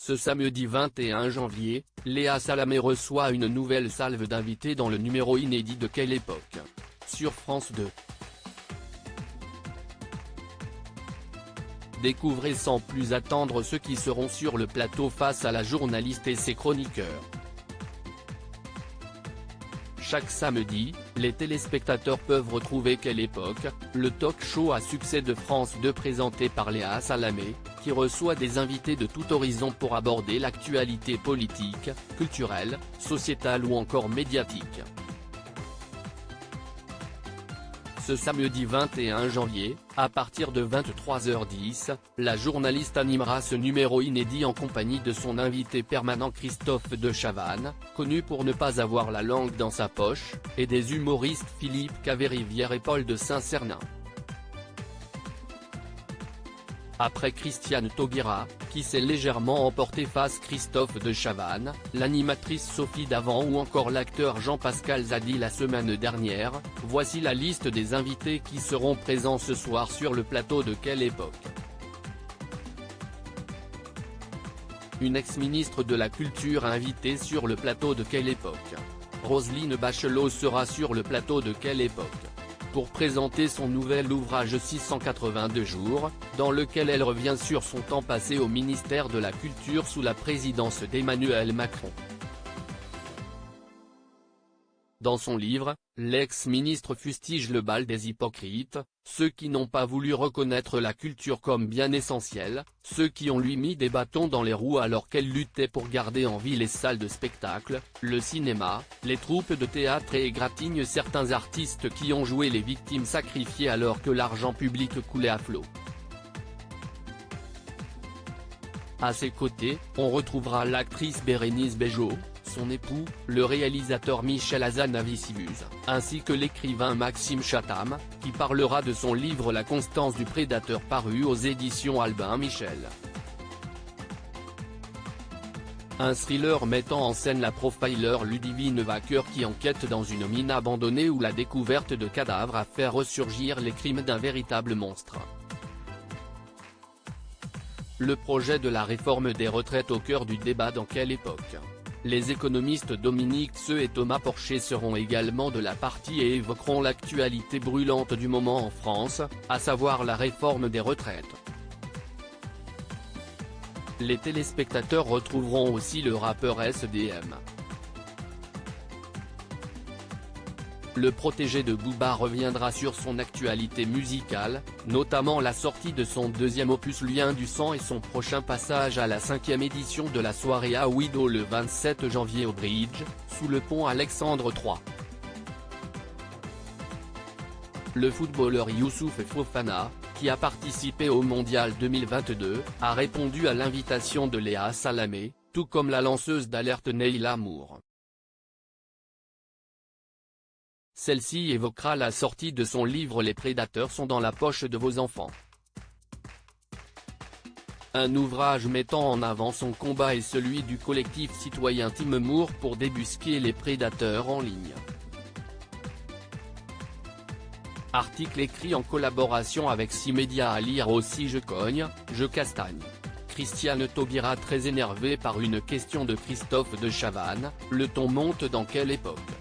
Ce samedi 21 janvier, Léa Salamé reçoit une nouvelle salve d'invités dans le numéro inédit de Quelle époque ? Sur France 2. Découvrez sans plus attendre ceux qui seront sur le plateau face à la journaliste et ses chroniqueurs. Chaque samedi, les téléspectateurs peuvent retrouver Quelle époque, le talk-show à succès de France 2 présenté par Léa Salamé, qui reçoit des invités de tout horizon pour aborder l'actualité politique, culturelle, sociétale ou encore médiatique. Ce samedi 21 janvier, à partir de 23h10, la journaliste animera ce numéro inédit en compagnie de son invité permanent Christophe de Chavannes, connu pour ne pas avoir la langue dans sa poche, et des humoristes Philippe Caverivière et Paul de Saint-Cernin. Après Christiane Taubira, qui s'est légèrement emporté face Christophe de Chavannes, l'animatrice Sophie Davant ou encore l'acteur Jean-Pascal Zadi la semaine dernière, voici la liste des invités qui seront présents ce soir sur le plateau de Quelle époque. Une ex-ministre de la Culture invitée sur le plateau de Quelle époque. Roselyne Bachelot sera sur le plateau de Quelle époque pour présenter son nouvel ouvrage 682 jours, dans lequel elle revient sur son temps passé au ministère de la Culture sous la présidence d'Emmanuel Macron. Dans son livre, l'ex-ministre fustige le bal des hypocrites, ceux qui n'ont pas voulu reconnaître la culture comme bien essentielle, ceux qui ont lui mis des bâtons dans les roues alors qu'elle luttait pour garder en vie les salles de spectacle, le cinéma, les troupes de théâtre et égratigne certains artistes qui ont joué les victimes sacrifiées alors que l'argent public coulait à flot. À ses côtés, on retrouvera l'actrice Bérénice Bejo, son époux, le réalisateur Michel Hazanavicius, ainsi que l'écrivain Maxime Chatham, qui parlera de son livre La Constance du Prédateur paru aux éditions Albin Michel. Un thriller mettant en scène la profiler Ludivine Vaqueur qui enquête dans une mine abandonnée où la découverte de cadavres a fait ressurgir les crimes d'un véritable monstre. Le projet de la réforme des retraites au cœur du débat dans Quelle époque ? Les économistes Dominique Seux et Thomas Porcher seront également de la partie et évoqueront l'actualité brûlante du moment en France, à savoir la réforme des retraites. Les téléspectateurs retrouveront aussi le rappeur SDM. Le protégé de Booba reviendra sur son actualité musicale, notamment la sortie de son deuxième opus Lien du sang et son prochain passage à la 5e édition de la soirée à Ouido le 27 janvier au Bridge, sous le pont Alexandre III. Le footballeur Youssouf Fofana, qui a participé au Mondial 2022, a répondu à l'invitation de Léa Salamé, tout comme la lanceuse d'alerte Neila Moore. Celle-ci évoquera la sortie de son livre Les prédateurs sont dans la poche de vos enfants. Un ouvrage mettant en avant son combat et celui du collectif citoyen Team Moore pour débusquer les prédateurs en ligne. Article écrit en collaboration avec 6 médias à lire aussi Je cogne, je castagne. Christiane Taubira très énervée par une question de Christophe de Chavannes, le ton monte dans Quelle époque ?